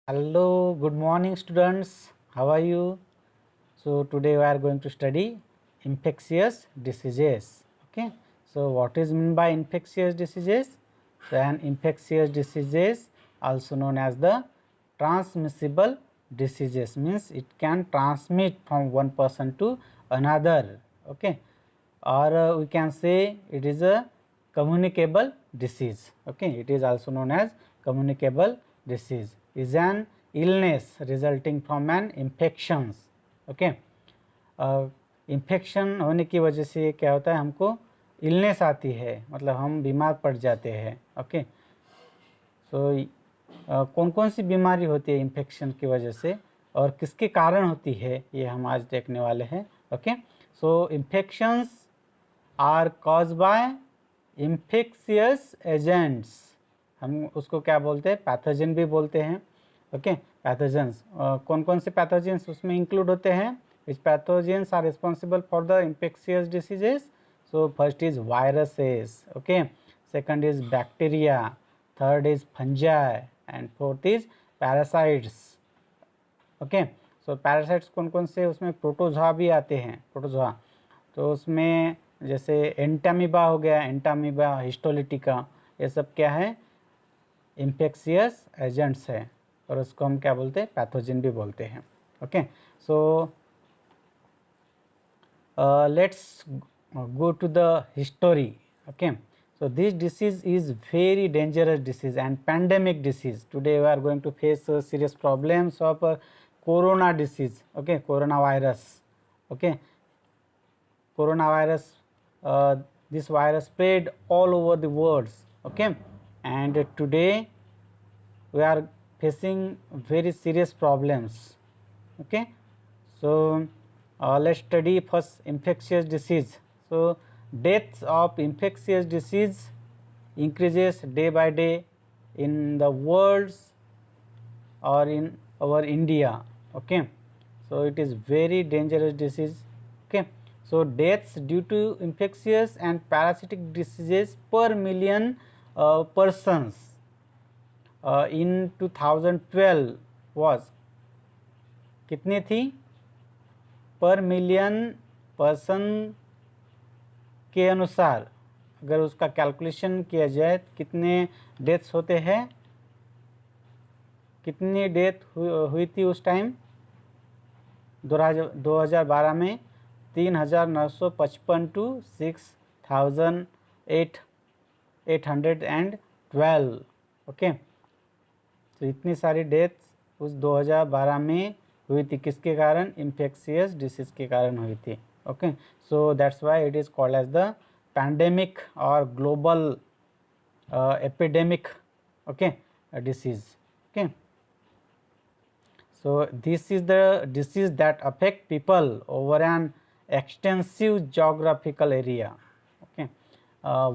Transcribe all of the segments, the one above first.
Hello, good morning students. How are you? So today we are going to study infectious diseases. Okay. So what is meant by infectious diseases? So an infectious diseases, also known as the transmissible diseases, means it can transmit from one person to another. Okay. Or we can say it is a communicable disease. Okay. It is also known as communicable disease. Is an illness resulting from an infections. Okay. Infection होने की वजह से क्या होता है, हमको illness आती है, मतलब हम बीमार पड़ जाते हैं. ओके. सो कौन कौन सी बीमारी होती है इन्फेक्शन की वजह से और किसके कारण होती है, ये हम आज देखने वाले हैं. Okay. So infections are cause by infectious agents. हम उसको क्या बोलते हैं, पैथोजन भी बोलते हैं. ओके. पैथोजेंस कौन कौन से पैथोजेंस उसमें इंक्लूड होते हैं, which pathogens are responsible for the infectious diseases? So first is viruses, okay, second is bacteria, third is fungi and fourth is parasites. Okay. So parasites कौन कौन से, उसमें प्रोटोजोआ भी आते हैं. प्रोटोजोआ तो उसमें जैसे एंटामीबा हो गया, एंटामीबा, हिस्टोलिटिका, ये सब क्या है, इन्फेक्शियस एजेंट्स है और उसको हम क्या बोलते हैं, पैथोजन भी बोलते हैं. Okay. So let's go to the history. Okay. So this disease is very dangerous disease and pandemic disease. Today we are going to face serious problems of corona disease. Okay. Coronavirus. Okay. Coronavirus, this virus spread all over the world. Okay. And today we are facing very serious problems. Okay. So let's study first infectious disease. So deaths of infectious disease increases day by day in the world or in our India. Okay. So it is very dangerous disease. Okay. So deaths due to infectious and parasitic diseases per million persons in 2012 was कितनी थी, पर million person के अनुसार अगर उसका calculation किया जाए कितने डेथ्स होते हैं, कितनी डेथ हुई थी उस टाइम 2012 में 3,955 टू 6,812. ओके. तो इतनी सारी डेथ्स उस 2012 में हुई थी, किसके कारण, इन्फेक्शियस डिसीज के कारण हुई थी. Okay. So that's why it is called as the pandemic और global epidemic. Okay. Disease. Okay. So this is the disease that affect people over an extensive geographical area. Okay.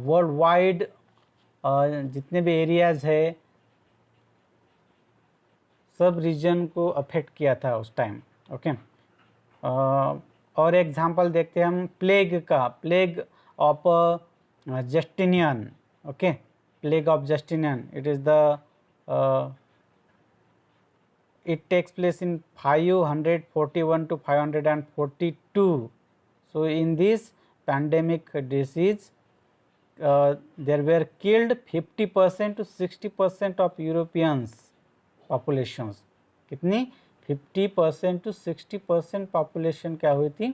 Worldwide जितने भी areas है सब reason को affect किया था उस time. Okay. और एग्जांपल देखते हैं हम प्लेग का, plague of Justinian. Okay. Plague of Justinian, it is the it takes place in 541 to 542. So in this pandemic disease there were killed 50% to 60% of Europeans populations. कितनी, 50% to 60% population क्या हुई थी,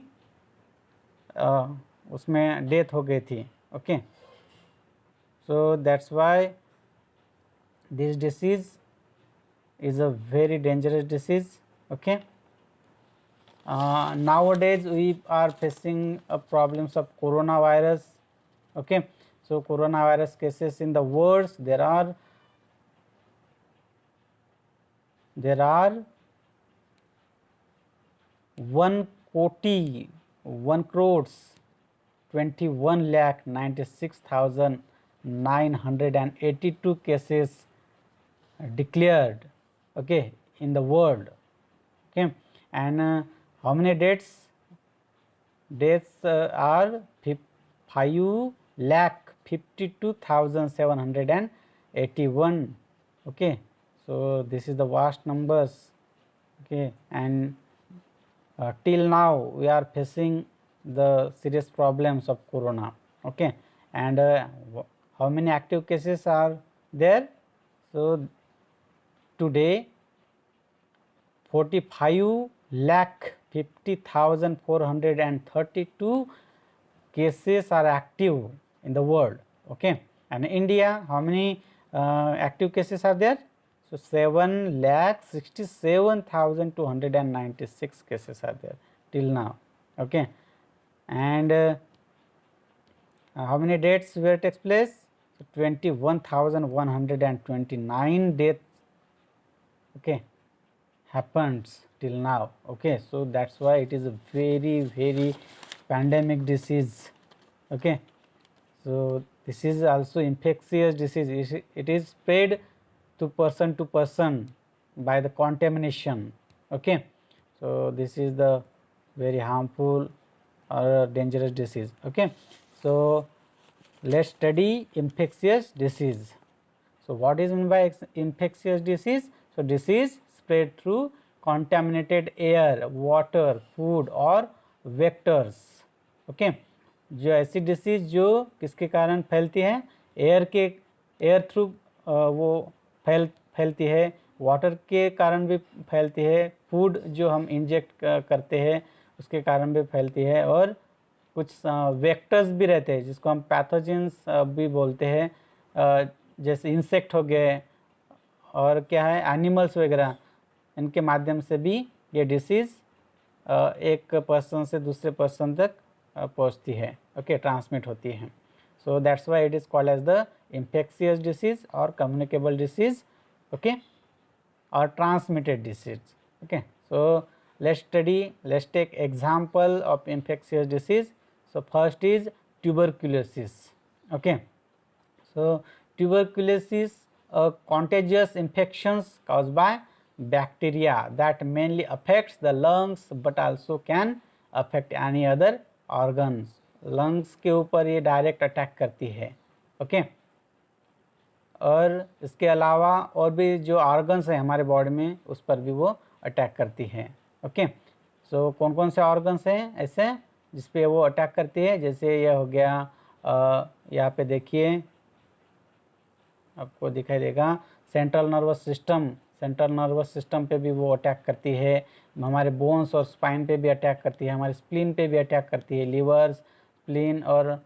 उसमें death हो गई थी. Okay. So that's why this disease is a very dangerous disease. Okay. Nowadays we are facing problems of coronavirus. Okay. So coronavirus cases in the world, there are 1 crores 21,96,982 cases declared. Okay, in the world. Okay. And how many deaths are 5,52,781. Okay. So this is the vast numbers, okay, and till now we are facing the serious problems of corona, okay, and how many active cases are there? So today 45,50,432 cases are active in the world, okay, and India, how many active cases are there? So 7,67,296 cases are there till now, okay, and how many deaths were takes place? So 21,129 deaths, okay, happens till now, okay. So that's why it is a very pandemic disease, okay. So this is also infectious disease. It is spread to person by the contamination, okay. So this is the very harmful or dangerous disease, okay. So let's study infectious disease. So what is meant by infectious disease? So disease spread through contaminated air, water, food और vectors, okay. जो ऐसी disease जो किसके कारण फैलती है? Air through वो फैलती है, वाटर के कारण भी फैलती है, फूड जो हम इंजेक्ट करते हैं उसके कारण भी फैलती है, और कुछ वेक्टर्स भी रहते हैं जिसको हम पैथोजेंस भी बोलते हैं, जैसे इंसेक्ट हो गए और क्या है एनिमल्स वगैरह, इनके माध्यम से भी ये डिसीज़ एक पर्सन से दूसरे पर्सन तक पहुंचती है, ओके, ट्रांसमिट होती है. So that's why it is called as the infectious disease और कम्युनिकेबल डिसीज, ओके, और transmitted disease, okay. So let's take example of infectious disease. So first is tuberculosis, okay. So tuberculosis, contagious infections caused by bacteria that mainly affects the lungs but also can affect any other organs. lungs के ऊपर ये direct attack करती है, okay. और इसके अलावा और भी जो ऑर्गन्स हैं हमारे बॉडी में उस पर भी वो अटैक करती है, ओके. सो कौन कौन से ऑर्गन्स हैं ऐसे जिस पे वो अटैक करती है? जैसे ये हो गया, यहाँ पे देखिए आपको दिखाई देगा सेंट्रल नर्वस सिस्टम पे भी वो अटैक करती है, हमारे बोन्स और स्पाइन पे भी अटैक करती है, हमारे स्प्लीन पे भी अटैक करती है, लिवर, स्प्लीन और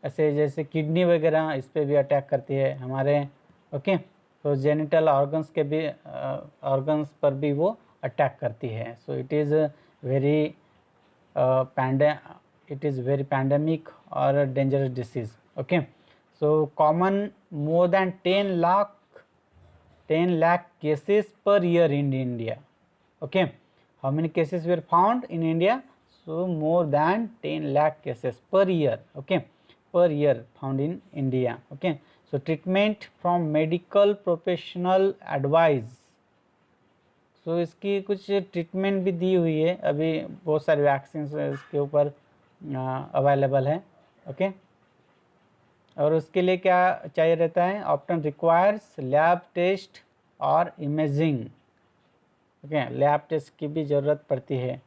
ऐसे जैसे किडनी वगैरह इस पे भी अटैक करती है हमारे, ओके. तो जेनिटल ऑर्गन्स के भी ऑर्गन्स पर भी वो अटैक करती है. So it is very pandemic और dangerous disease, okay. So common more than 10 lakh cases per year in India, okay. How many cases were found in India? So more than 10 lakh cases per year, okay, per year found in India, okay. So treatment from medical professional advice. So इसकी कुछ treatment भी दी हुई है, अभी बहुत सारे vaccine इसके ऊपर अवेलेबल है, ओके. और उसके लिए क्या चाहिए रहता है? ऑप्शन रिक्वायर्स लैब टेस्ट और इमेजिंग, ओके. लैब टेस्ट की भी ज़रूरत पड़ती है,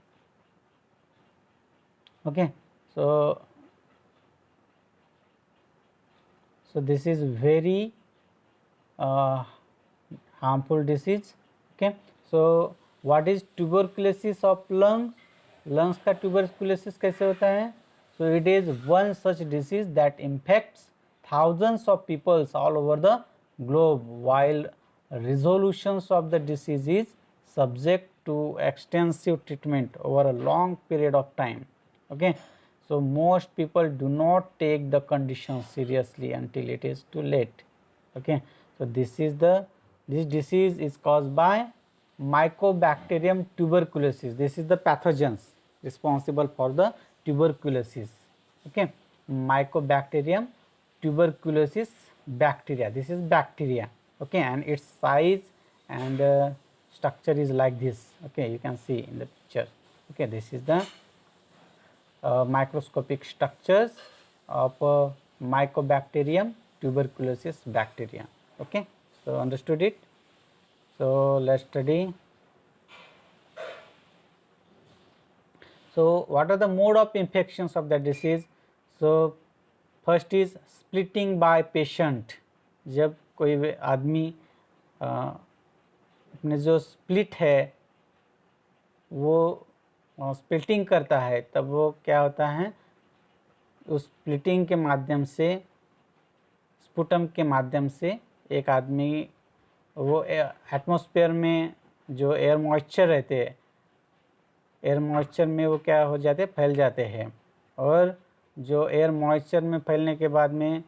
okay. So this is very harmful disease, okay. So what is tuberculosis of lungs का tuberculosis कैसे होता है? So it is one such disease that infects thousands of people all over the globe, while resolutions of the disease is subject to extensive treatment over a long period of time, okay. So most people do not take the condition seriously until it is too late, okay. So this disease is caused by Mycobacterium tuberculosis. This is the pathogens responsible for the tuberculosis, okay. Mycobacterium tuberculosis bacteria, this is bacteria, okay, and its size and structure is like this, okay. You can see in the picture, okay. This is the microscopic structures of Mycobacterium tuberculosis bacteria, okay. So understood it? So let's study. So what are the mode of infections of the disease? So first is splitting by patient. जब कोई आदमी अपने जो split है वो splitting करता है, तब वो क्या होता है, उस स्प्लिटिंग के माध्यम से, स्पुटम के माध्यम से एक आदमी, वो एटमॉस्फेयर में जो एयर मॉइस्चर रहते हैं, एयर मॉइस्चर में वो क्या हो जाते, फैल जाते हैं। और जो एयर मॉइस्चर में फैलने के बाद में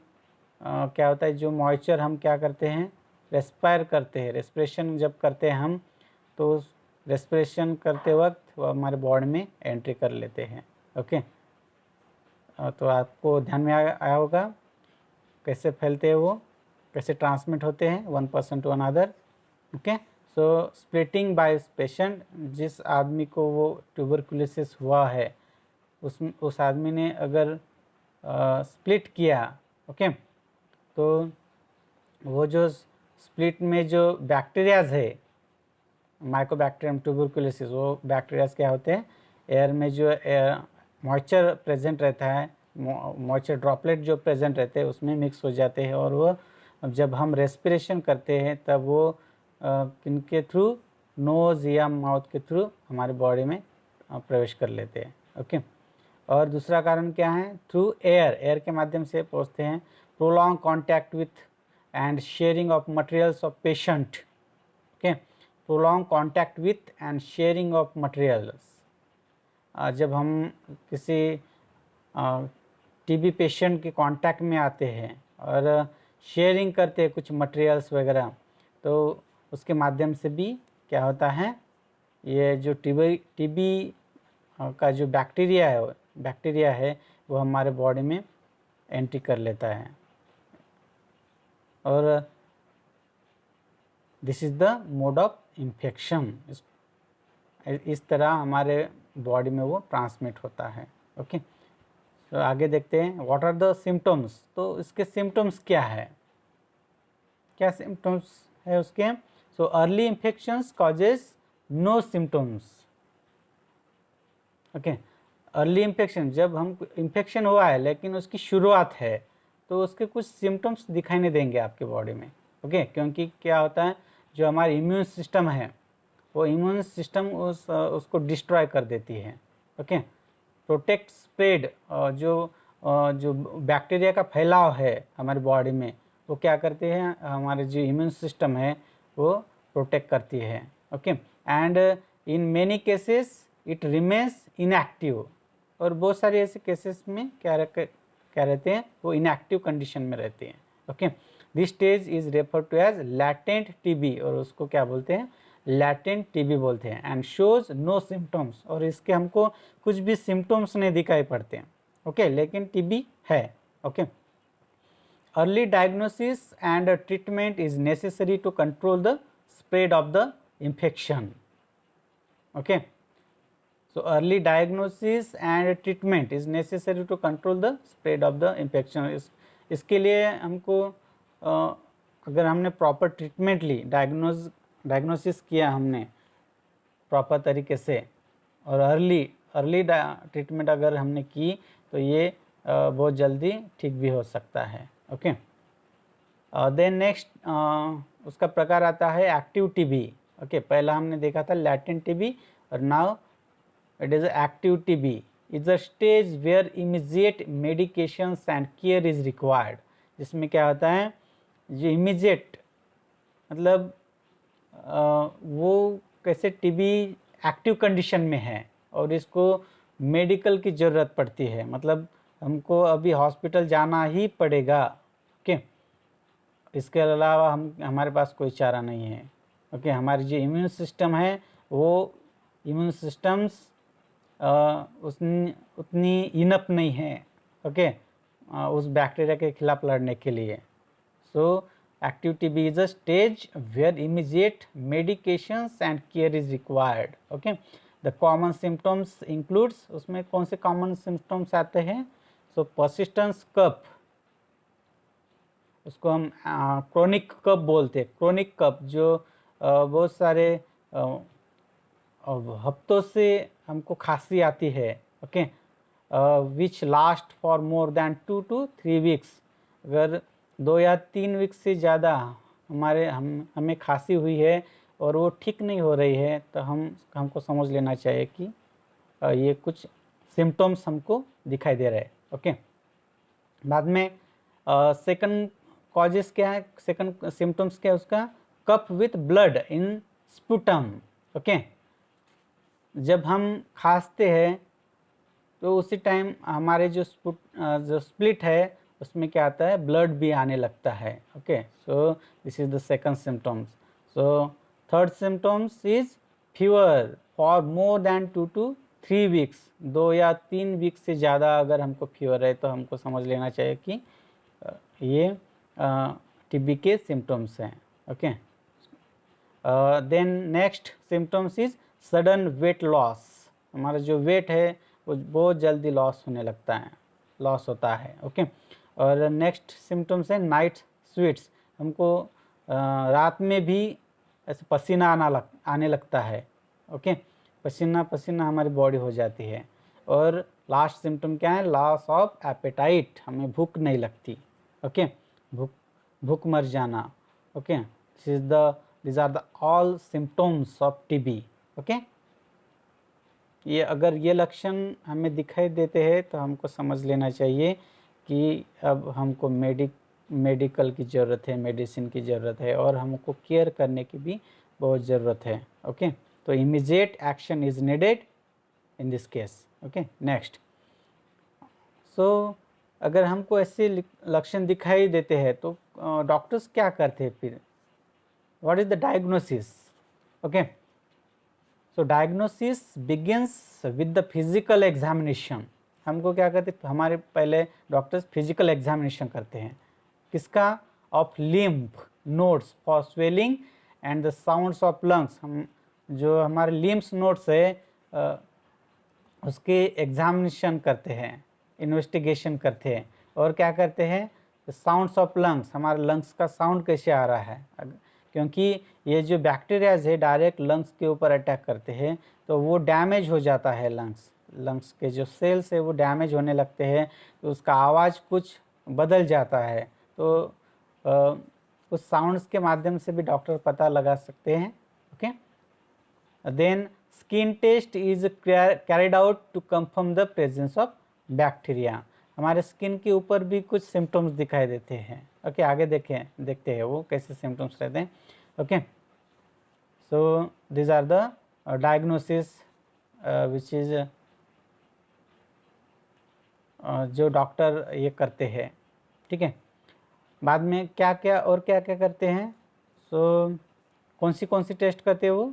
क्या होता है, जो मॉइस्चर हम क्या करते हैं, रेस्पायर करते हैं, रेस्पिरेशन जब करते हैं हम, तो रेस्पिरेशन करते वक्त वो हमारे बॉडी में एंट्री कर लेते हैं। ओके, तो आपको ध्यान में आया होगा कैसे फैलते हैं, वो कैसे ट्रांसमिट होते हैं one person to another. Okay, so splitting by patient, जिस आदमी को वो ट्यूबरकुलोसिस हुआ है, उस आदमी ने अगर स्प्लिट किया, ओके, तो वो जो स्प्लिट में जो बैक्टीरियाज है, माइकोबैक्टीरियम ट्यूबरकुलोसिस, वो बैक्टीरियाज क्या होते हैं, एयर में जो मॉइस्चर प्रेजेंट रहता है, मॉइस्चर ड्रॉपलेट जो प्रेजेंट रहते हैं उसमें मिक्स हो जाते हैं, और वो जब हम रेस्पिरेशन करते हैं तब वो किनके थ्रू, नोज़ या माउथ के थ्रू हमारे बॉडी में प्रवेश कर लेते हैं। ओके, और दूसरा कारण क्या है, थ्रू एयर, एयर के माध्यम से पहुँचते हैं। Prolong contact with and sharing of materials of patient. Okay, prolong contact with and sharing of materials, जब हम किसी टीबी पेशेंट के कांटेक्ट में आते हैं और शेयरिंग करते हैं कुछ मटेरियल्स वगैरह, तो उसके माध्यम से भी क्या होता है, ये जो टीबी का जो बैक्टीरिया है वो हमारे बॉडी में एंट्री कर लेता है, और this is the mode of infection. इस तरह हमारे बॉडी में वो ट्रांसमिट होता है। ओके, तो आगे देखते हैं व्हाट आर द सिम्टम्स। तो इसके सिम्टम्स क्या है, क्या सिम्टम्स है उसके। So early infections causes no symptoms. Okay, early infection, जब हम इन्फेक्शन हुआ है लेकिन उसकी शुरुआत है, तो उसके कुछ सिम्टम्स दिखाई नहीं देंगे आपके बॉडी में। ओके, क्योंकि क्या होता है, जो हमारी इम्यून सिस्टम है वो इम्यून सिस्टम उसको डिस्ट्रॉय कर देती है। ओके, प्रोटेक्ट स्प्रेड, जो बैक्टीरिया का फैलाव है हमारी बॉडी में, वो क्या करते हैं, हमारे जो इम्यून सिस्टम है वो प्रोटेक्ट करती है। Okay, and in many cases it remains inactive, और बहुत सारे ऐसे केसेस में क्या रहते हैं, वो इनएक्टिव कंडीशन में रहते हैं। Okay, this stage is refer to as latent TB, और उसको क्या बोलते हैं, लैटेंट टीबी बोलते हैं। एंड शोज नो सिम्टम्स, और इसके हमको कुछ भी सिम्टम्स नहीं दिखाई पड़ते हैं। ओके, लेकिन टीबी है। Okay, early diagnosis and treatment is necessary to control the spread of the infection. Okay, so early diagnosis and treatment is necessary to control the spread of the infection। इसके लिए हमको अगर हमने proper treatment ली, diagnosis किया हमने proper तरीके से, और अर्ली ट्रीटमेंट अगर हमने की, तो ये बहुत जल्दी ठीक भी हो सकता है। ओके, देन नेक्स्ट उसका प्रकार आता है एक्टिव टीबी। ओके, पहला हमने देखा था लैटेंट टीबी, और now it is active TB is a stage where immediate medications and care is required। जिसमें क्या होता है, जो immediate मतलब वो कैसे टीबी एक्टिव कंडीशन में है और इसको मेडिकल की ज़रूरत पड़ती है, मतलब हमको अभी हॉस्पिटल जाना ही पड़ेगा। ओके, इसके अलावा हमारे पास कोई चारा नहीं है। ओके, हमारी जो इम्यून सिस्टम है वो इम्यून सिस्टम्स उतनी इनफ नहीं है। ओके, उस बैक्टीरिया के खिलाफ लड़ने के लिए। So active TB is a stage where immediate medications and care is required. Okay, the common symptoms includes, उसमें कौन से कॉमन सिम्टम्स आते हैं। सो पर्सिस्टेंस कफ, उसको हम क्रोनिक कफ बोलते हैं। क्रोनिक कफ जो बहुत सारे हफ्तों से हमको खांसी आती है, okay, which last for more than 2 to 3 weeks. अगर 2 या 3 वीक्स से ज़्यादा हमें खांसी हुई है और वो ठीक नहीं हो रही है, तो हमको समझ लेना चाहिए कि ये कुछ सिम्टम्स हमको दिखाई दे रहे हैं, ओके। बाद में सेकंड कॉजेस क्या है, सेकंड सिम्टम्स क्या है उसका, cough with blood in sputum, okay. जब हम खांसते हैं तो उसी टाइम हमारे जो स्प्लिट है उसमें क्या आता है, ब्लड भी आने लगता है, okay. So this is the second symptoms. So third symptoms is fever for more than 2 to 3 weeks. 2 या 3 वीक्स से ज़्यादा अगर हमको फीवर है तो हमको समझ लेना चाहिए कि ये टीबी के सिम्टम्स हैं, okay. Then next symptoms is sudden weight loss. हमारा जो वेट है वो बहुत जल्दी लॉस होता है, ओके। और नेक्स्ट सिम्टम्स है नाइट स्वेट्स। हमको रात में भी ऐसे पसीना आने लगता है, ओके। पसीना हमारी बॉडी हो जाती है। और लास्ट सिम्टम क्या है, लॉस ऑफ एपेटाइट, हमें भूख नहीं लगती, ओके, भूख मर जाना, okay. these are the all symptoms of TB, okay. ये अगर ये लक्षण हमें दिखाई देते हैं तो हमको समझ लेना चाहिए कि अब हमको मेडिकल की ज़रूरत है, मेडिसिन की ज़रूरत है और हमको केयर करने की भी बहुत ज़रूरत है, ओके। तो immediate action is needed in this case, okay. Next, so अगर हमको ऐसे लक्षण दिखाई देते हैं तो डॉक्टर्स क्या करते हैं फिर, what is the diagnosis, okay. So diagnosis begins with the physical examination. हमको क्या करते हैं, हमारे पहले डॉक्टर्स फिजिकल एग्जामिनेशन करते हैं, किसका, of lymph nodes for swelling and the sounds of lungs. हम जो हमारे लिम्फ नोड्स है उसके एग्जामिनेशन करते हैं, इन्वेस्टिगेशन करते हैं। और क्या करते हैं, साउंड्स ऑफ लंग्स, हमारे लंग्स का साउंड कैसे आ रहा है, क्योंकि ये जो बैक्टीरियाज है डायरेक्ट लंग्स के ऊपर अटैक करते हैं तो वो डैमेज हो जाता है, लंग्स के जो सेल्स है वो डैमेज होने लगते हैं, तो उसका आवाज़ कुछ बदल जाता है। तो उस साउंड्स के माध्यम से भी डॉक्टर पता लगा सकते हैं, okay. Then skin test is carried out to confirm the presence of bacteria. हमारे स्किन के ऊपर भी कुछ सिम्टम्स दिखाई देते हैं, ओके। आगे देखते हैं वो कैसे सिम्टम्स रहते हैं, okay. So this are the diagnosis which is जो डॉक्टर ये करते हैं, ठीक है। बाद में क्या क्या करते हैं, सो कौन सी टेस्ट करते हैं वो।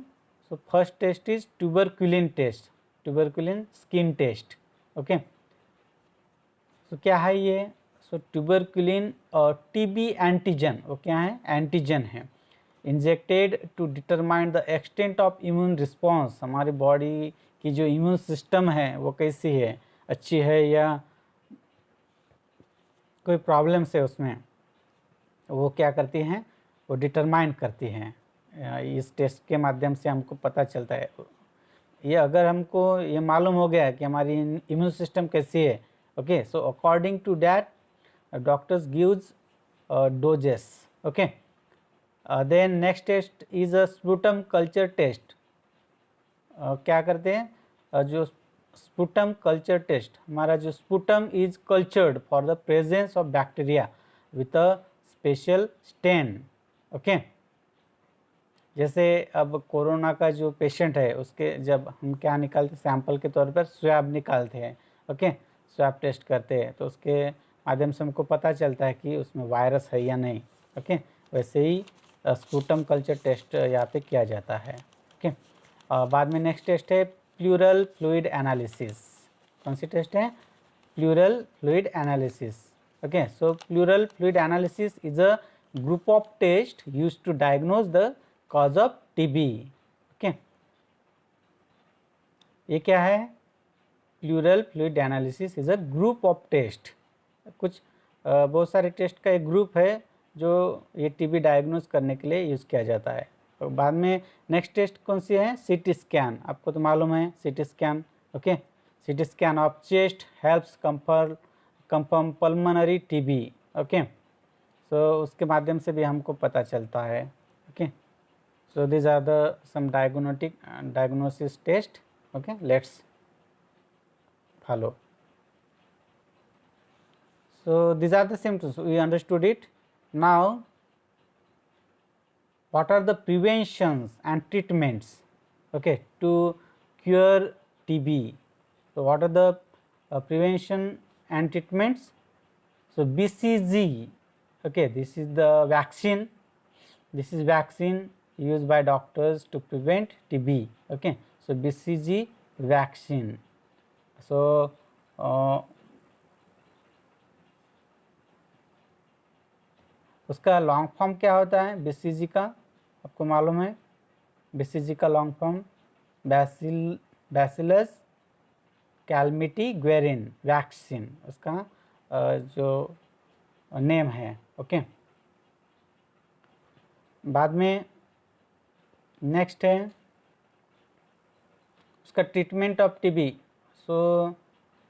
So first test is tuberculin test, tuberculin skin test, okay. So क्या है ये, सो ट्यूबरक्यूलिन और टीबी एंटीजन, वो क्या है, एंटीजन है, injected to determine the extent of immune response. हमारी बॉडी की जो इम्यून सिस्टम है वो कैसी है, अच्छी है या कोई प्रॉब्लम्स है उसमें, वो क्या करती हैं, वो डिटरमाइन करती हैं। इस टेस्ट के माध्यम से हमको पता चलता है। ये अगर हमको ये मालूम हो गया कि हमारी इम्यून सिस्टम कैसी है, okay, so according to that doctors gives doses, okay. Then next test is a sputum culture test. क्या करते हैं, जो स्पुटम कल्चर टेस्ट, हमारा जो sputum is cultured for the presence of bacteria with a special stain, okay. जैसे अब corona का जो पेशेंट है उसके जब हम क्या निकालते, सैंपल के तौर पर स्वैब निकालते हैं, ओके, स्वैब टेस्ट करते हैं, तो उसके माध्यम से हमको पता चलता है कि उसमें वायरस है या नहीं, ओके। वैसे ही स्पुटम कल्चर टेस्ट यहाँ पे किया जाता है, ओके। बाद में नेक्स्ट टेस्ट है प्लूरल फ्लूइड एनालिसिस। कौन सी टेस्ट है, pleural fluid analysis, okay. So pleural fluid analysis is a group of test used to diagnose the cause of TB, okay. ये क्या है, pleural fluid analysis is a group of test. कुछ बहुत सारे test का एक group है जो ये टीबी डायग्नोज करने के लिए यूज़ किया जाता है, बाद में नेक्स्ट टेस्ट कौन सी है, सीटी स्कैन, आपको तो मालूम है CT scan, okay. CT scan of chest helps confirm pulmonary TB, okay. So उसके माध्यम से भी हमको पता चलता है, okay. So these are the some diagnosis test, okay, let's follow. So these are the symptoms, we understood it. Now what are the preventions and treatments, okay, to cure TB? So what are the prevention and treatments? So BCG, okay, this is the vaccine, this is vaccine used by doctors to prevent TB, okay. So BCG vaccine. So उसका long form क्या होता है BCG का, आपको मालूम है? BCG का long form bacillus calamity ग्वेरिन vaccine, उसका जो नेम है, ओके। बाद में नेक्स्ट है उसका ट्रीटमेंट ऑफ टीबी। सो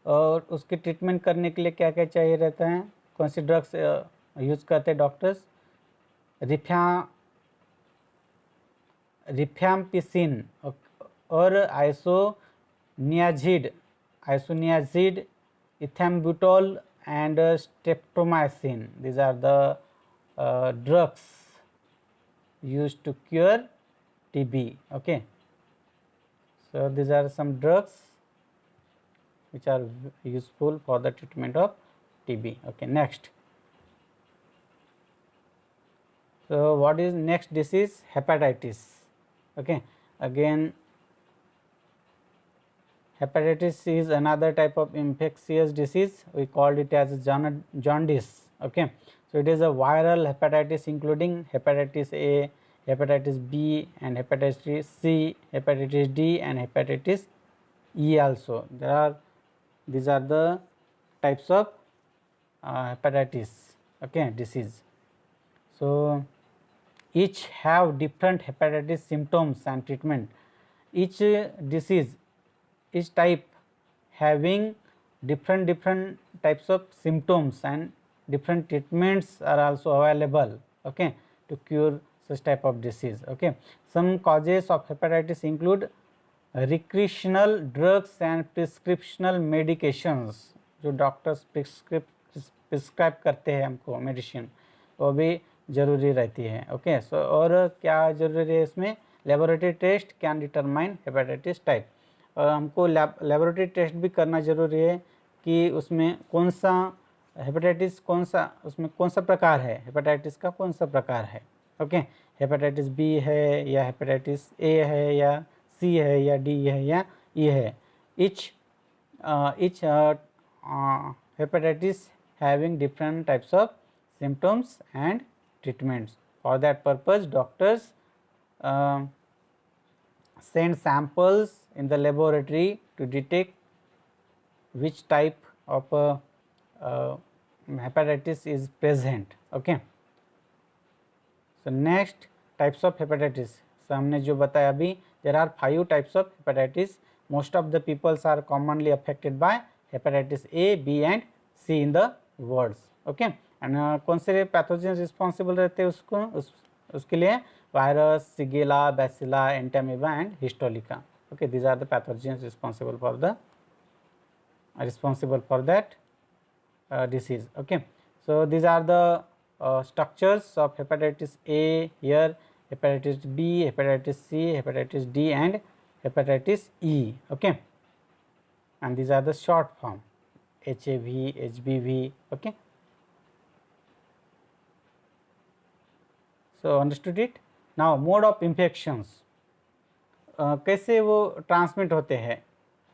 और उसके ट्रीटमेंट करने के लिए क्या क्या चाहिए रहता है, कौन सी ड्रग्स यूज़ करते हैं डॉक्टर्स? रिफैम्पिसिन और isoniazid, इथेम्बुटोल and streptomycin. These are the drugs used to cure TB, okay. So these are some drugs which are useful for the treatment of TB, okay. Next, so what is next disease? Hepatitis, okay. Again, hepatitis is another type of infectious disease, we called it as jaundice, okay. So it is a viral hepatitis including hepatitis A, hepatitis B and hepatitis C, hepatitis D and hepatitis E also. These are the types of hepatitis, okay, disease. So each have different hepatitis symptoms and treatment. Each disease, each type having different types of symptoms and different treatments are also available, okay, to cure such type of disease, okay. Some causes of hepatitis include recreational drugs and prescriptional medications, जो doctors prescribe करते हैं हमको medicine, वो भी जरूरी रहती है, okay. सो और क्या जरूरी है इसमें? Laboratory test can determine hepatitis type, और हमको लेबोरेटरी टेस्ट भी करना ज़रूरी है कि उसमें कौन सा हेपेटाइटिस, उसमें कौन सा प्रकार है, हेपेटाइटिस का कौन सा प्रकार है, ओके। हेपेटाइटिस बी है या हेपेटाइटिस ए है या सी है या डी है या ई है। Etch hepatitis having different types of symptoms and treatments. For that purpose, doctors send samples in the laboratory to detect which type of hepatitis is present, okay. So next, types of hepatitis. So हमने जो बताया अभी, there are 5 types of hepatitis. Most of the peoples are commonly affected by hepatitis A, B and C in the words, okay. And कौन से pathogen responsible रहते हैं उसके लिए? Virus, shigella, bacilli, entamoeba and histolytica, okay. These are the pathogens responsible for that disease, okay. So these are the structures of hepatitis A here, hepatitis B, hepatitis C, hepatitis D and hepatitis E, okay. And these are the short form, HAV, HBV, okay. So understood it. Now mode of infections, कैसे वो transmit होते हैं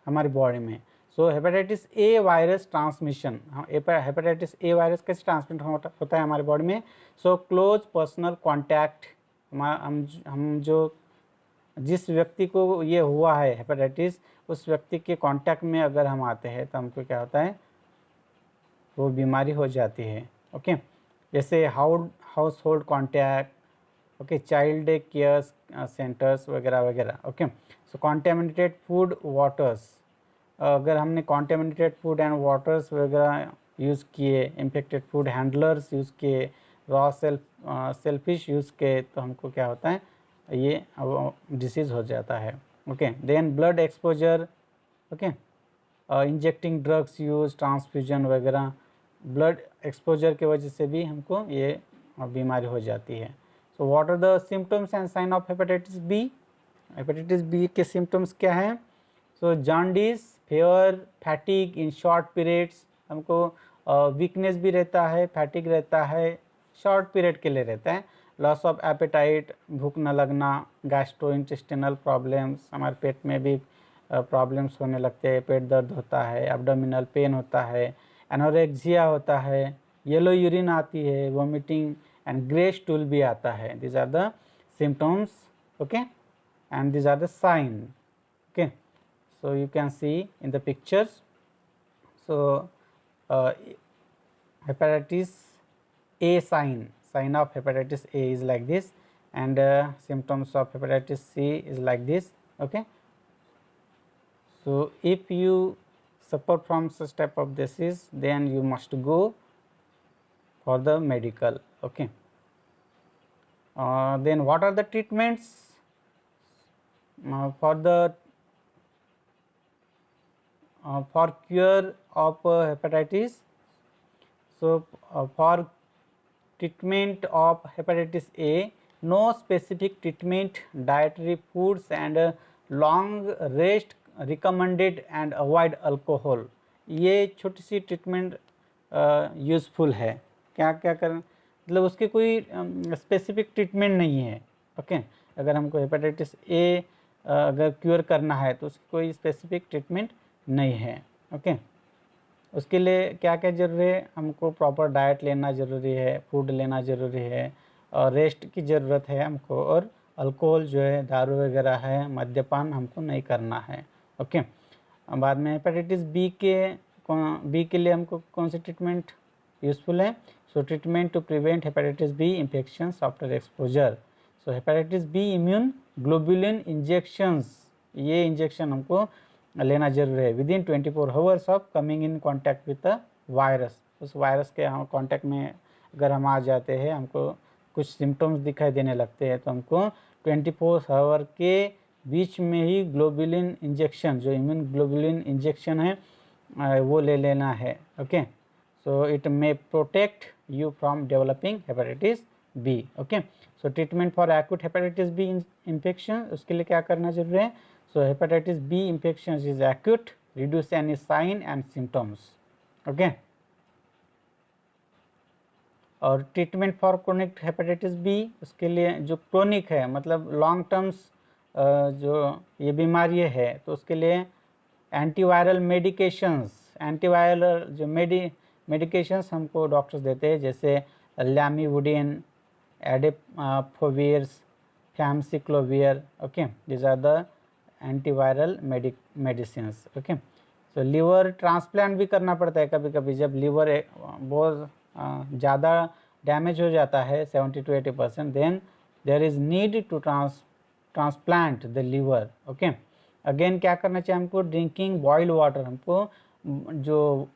हमारी body में? So hepatitis A virus transmission, hepatitis A virus कैसे transmit होता है हमारे बॉडी में? सो क्लोज पर्सनल कॉन्टैक्ट, हम जो जिस व्यक्ति को ये हुआ है हेपेटाइटिस, उस व्यक्ति के कांटेक्ट में अगर हम आते हैं तो हमको क्या होता है, वो बीमारी हो जाती है, ओके। जैसे house hold contact, okay, child care centres वगैरह वगैरह। ओके, सो कॉन्टेमिनेटेड फूड वाटर्स, अगर हमने कॉन्टेमिनेटेड फूड एंड वाटर्स वगैरह यूज़ किए, इन्फेक्टेड फूड हैंडलर्स यूज़ किए, रॉ सेल्फिश यूज़ किए, तो हमको क्या होता है, ये डिसीज़ हो जाता है। Okay, then blood exposure, okay, injecting drugs use, transfusion वगैरह, ब्लड एक्सपोजर के वजह से भी हमको ये बीमारी हो जाती है। So what are the symptoms and sign of hepatitis B? Hepatitis B के सिम्टम्स क्या हैं? So jaundice, fever, fatigue in short periods, हमको वीकनेस भी रहता है, फैटिक रहता है, शॉर्ट पीरियड के लिए रहता है। लॉस ऑफ एपेटाइट, भूख न लगना, गैस्ट्रोइंटेस्टिनल प्रॉब्लम्स, हमारे पेट में भी प्रॉब्लम्स होने लगते हैं, पेट दर्द होता है, एब्डोमिनल पेन होता है, एनोरेक्सिया होता है, येलो यूरिन आती है, वोमिटिंग एंड ग्रे स्टूल भी आता है। This are the symptoms, okay, and this are the sign. Okay, so you can see in the pictures. So hepatitis A sign of hepatitis A is like this, and symptoms of hepatitis C is like this. Okay, so if you suffer from such type of disease, then you must go for the medical. Okay, then what are the treatments for the for cure of hepatitis? So for treatment of hepatitis A, no specific treatment, dietary foods and long rest recommended and avoid alcohol. ये छोटी सी treatment useful है। क्या क्या कर, मतलब उसके कोई specific treatment नहीं है। ओके, अगर हमको हेपेटाइटिस ए अगर क्योर करना है तो उसकी कोई स्पेसिफिक ट्रीटमेंट नहीं है। ओके, उसके लिए क्या क्या ज़रूरी है, हमको प्रॉपर डाइट लेना ज़रूरी है, फूड लेना ज़रूरी है, और रेस्ट की ज़रूरत है हमको, और अल्कोहल जो है, दारू वगैरह है, मद्यपान हमको नहीं करना है। ओके, बाद में हेपेटाइटिस बी के लिए हमको कौन सी ट्रीटमेंट यूज़फुल है? So treatment to prevent hepatitis B infections after exposure. So hepatitis B immune globulin injections, ये इंजेक्शन हमको लेना जरूरी है within 24 hours of coming in contact with the virus. उस वायरस के हम कांटेक्ट में अगर हम आ जाते हैं, हमको कुछ सिम्टम्स दिखाई देने लगते हैं, तो हमको 24 आवर के बीच में ही ग्लोबुलिन इंजेक्शन, जो इम्यून ग्लोबुलिन इंजेक्शन है, वो ले लेना है। Okay, so it may protect you from developing hepatitis B. Okay, so treatment for acute hepatitis B infection, उसके लिए क्या करना जरूरी है? So hepatitis B infection is acute, reduce any sign and symptoms. Okay. और treatment for chronic hepatitis B, उसके लिए जो क्रोनिक है, मतलब लॉन्ग टर्म्स जो ये बीमारी है, तो उसके लिए एंटीवायरल मेडिकेशंस, एंटीवायरल जो मेडिकेशंस हमको डॉक्टर्स देते हैं, जैसे lamivudine, adefovirs, famciclovir. Okay, this are the antiviral medicine. Okay, so liver transplant भी करना पड़ता है कभी कभी, जब लीवर बहुत ज़्यादा डैमेज हो जाता है 70 to 80%, then there is need to transplant the liver. Okay, again क्या करना चाहिए हमको? ड्रिंकिंग बॉइल्ड वाटर, हमको जो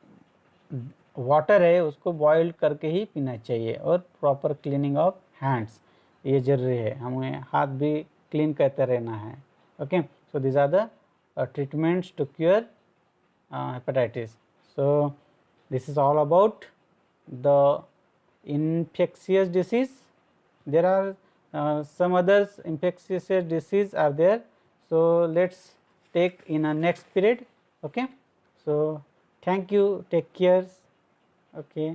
वाटर है उसको बॉइल करके ही पीना चाहिए, और प्रॉपर क्लीनिंग ऑफ हैंड्स, ये ज़रूरी है, हमें हाथ भी क्लीन करते रहना है। Okay, so these are the treatments to cure hepatitis. So this is all about the infectious disease. There are some others infectious disease are there, so let's take in a next period. Okay, so thank you, take care. Okay.